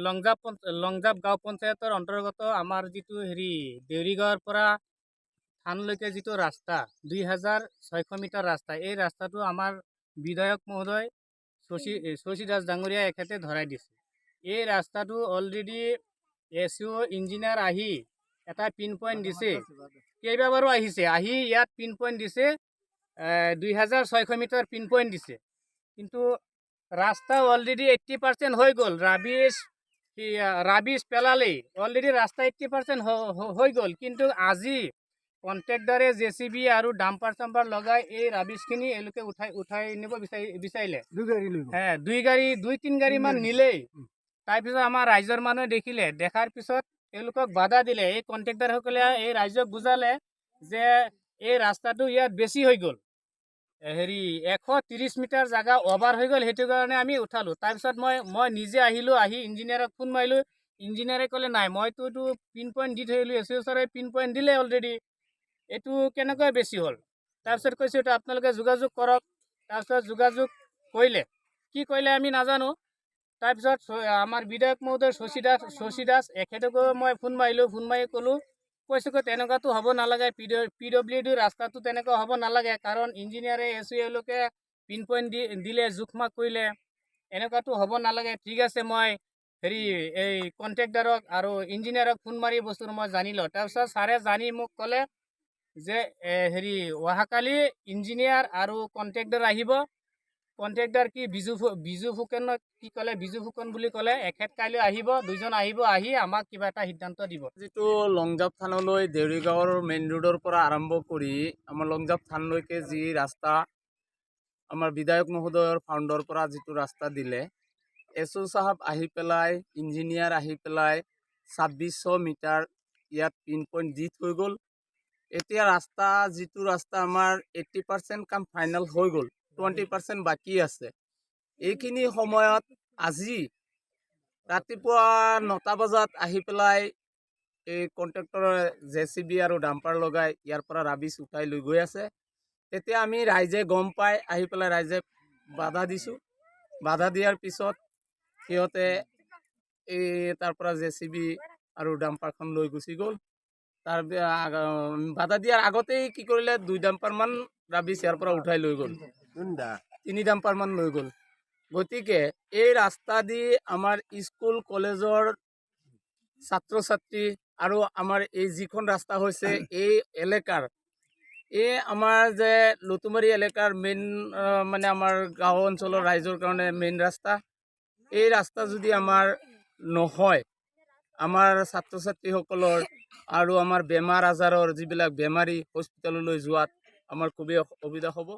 লংজাপ গাঁও পঞ্চায়তৰ অন্তৰ্গত আমাৰ যিটো দেউৰিগাঁৱৰ পৰা থানলৈকে যিটো ৰাস্তা 2600 মিটাৰ ৰাস্তা, এই ৰাস্তাটো আমাৰ বিধায়ক মহোদয় শশী দাস ডাঙৰীয়া এখেতে ধৰাই দিছে। এই ৰাস্তাটো অলৰেডি SEO ইঞ্জিনিয়াৰ আহি এটা পিন পইণ্ট দিছে, কেইবাবাৰো আহি ইয়াত পিন পইণ্ট দিছে, 2600 মিটাৰ পিন পইণ্ট দিছে। কিন্তু রাস্তা অলরেডি 80% হয়ে গেল। রাবিশ পেলালেই অলরেডি রাস্তা 80% হয়ে গেল, কিন্তু আজি কন্ট্রাক্টরে JCB আৰু ডাম্পাৰ চাম্পাৰ লগাই এই ৰাবিশখিনি এলোকে উঠাই নিব বিচাৰিলে। হ্যাঁ, দুই তিন গাড়ী মান নিলেই। তাৰপিছত আমাৰ ৰাইজৰ মানুহে দেখিলে, দেখাৰ পিছত এওঁলোকক বাধা দিলে। এই কন্ট্ৰাক্টৰসকলে এই ৰাইজক বুজালে যে এই ৰাস্তাটো ইয়াত বেছি হৈ গ'ল, 130 মিটাৰ জাগা অভাৰ হৈ গ'ল, সেইটো কাৰণে আমি উঠালো। তাৰপিছত মই নিজে আহিলোঁ, আহি ইঞ্জিনিয়াৰক ফোন মাৰিলোঁ। ইঞ্জিনিয়াৰে ক'লে নাই, মইতো এইটো পিন পইণ্ট দি থৈ আহিলোঁ, SEO ছাৰে পিন পইণ্ট দিলে অলৰেডি, এইটো কেনেকৈ বেছি হ'ল। তাৰপিছত কৈছোঁ এইটো আপোনালোকে যোগাযোগ কৰক। তাৰপিছত যোগাযোগ কৰিলে, কি কৰিলে আমি নাজানো। তাৰপিছত আমাৰ বিধায়ক মহোদয় শশী দাস এখেতকো মই ফোন মাৰিলোঁ, ফোন মাৰি ক'লোঁ, কৈছোঁ তেনেকুৱাতো হ'ব নালাগে, PWD ৰাস্তাটো তেনেকুৱা হ'ব নালাগে, কাৰণ ইঞ্জিনিয়াৰে SEO এওঁলোকে পিন পইণ্ট দিলে, জোখ মাখ কৰিলে, এনেকুৱাতো হ'ব নালাগে। ঠিক আছে, মই এই কন্ট্ৰাক্টৰক আৰু ইঞ্জিনিয়াৰক ফোন মাৰি বস্তুটো মই জানি লওঁ। তাৰপিছত ছাৰে জানি মোক ক'লে যে অহাকালি ইঞ্জিনিয়াৰ আৰু কন্ট্ৰাক্টৰ আহিব। কন্ট্ৰাক্টৰ কি বিজু ফুকন কি ক'লে, বিজু ফুকন বুলি ক'লে, এখেত কাইলৈ আহিব, দুইজন আহিব, আহি আমাক কিবা এটা সিদ্ধান্ত দিব। যিটো লংজাপ থানলৈ দেউৰিগাঁৱৰ মেইন ৰোডৰ পৰা আৰম্ভ কৰি আমাৰ লংজাপ থানলৈকে যি ৰাস্তা আমাৰ বিধায়ক মহোদয়ৰ ফাণ্ডৰ পৰা যিটো ৰাস্তা দিলে, SO সাহেব আহি পেলাই, ইঞ্জিনিয়াৰ আহি পেলাই 2600 মিটাৰ ইয়াত পিন পইণ্ট দি থৈ গ'ল। এতিয়া ৰাস্তা যিটো ৰাস্তা আমাৰ 80% কাম ফাইনেল হৈ গ'ল, 20% বাকী আছে। এইখিনি সময়ত আজি ৰাতিপুৱা 9টা বজাত আহি পেলাই এই কন্ট্ৰাক্টৰে JCB আৰু ডাম্পাৰ লগাই ইয়াৰ পৰা ৰাবিশ উঠাই লৈ গৈ আছে। তেতিয়া আমি ৰাইজে গম পাই আহি পেলাই ৰাইজে বাধা দিছোঁ। বাধা দিয়াৰ পিছত সিহঁতে তাৰ পৰা JCB আৰু ডাম্পাৰখন লৈ গুচি গ'ল। বাধা দিয়াৰ আগতেই কি কৰিলে, 2 ডাম্পাৰমান ৰাবিশ ইয়াৰ পৰা উঠাই লৈ গ'ল, 3 ডাম্পাৰমান লৈ গ'ল। গতিকে এই ৰাস্তা দি আমাৰ স্কুল কলেজৰ ছাত্ৰ ছাত্ৰী আৰু আমাৰ এই যিখন ৰাস্তা হৈছে এই এলেকাৰ, এই আমাৰ যে লুতুমাৰী এলেকাৰ মেইন মানে আমাৰ গাঁও অঞ্চলৰ ৰাইজৰ কাৰণে মেইন ৰাস্তা, এই ৰাস্তা যদি আমাৰ নহয়, আমাৰ ছাত্ৰ ছাত্ৰীসকলৰ আৰু আমাৰ বেমাৰ আজাৰৰ যিবিলাক বেমাৰী হস্পিটেললৈ যোৱাত আমাৰ খুবেই অসুবিধা হ'ব।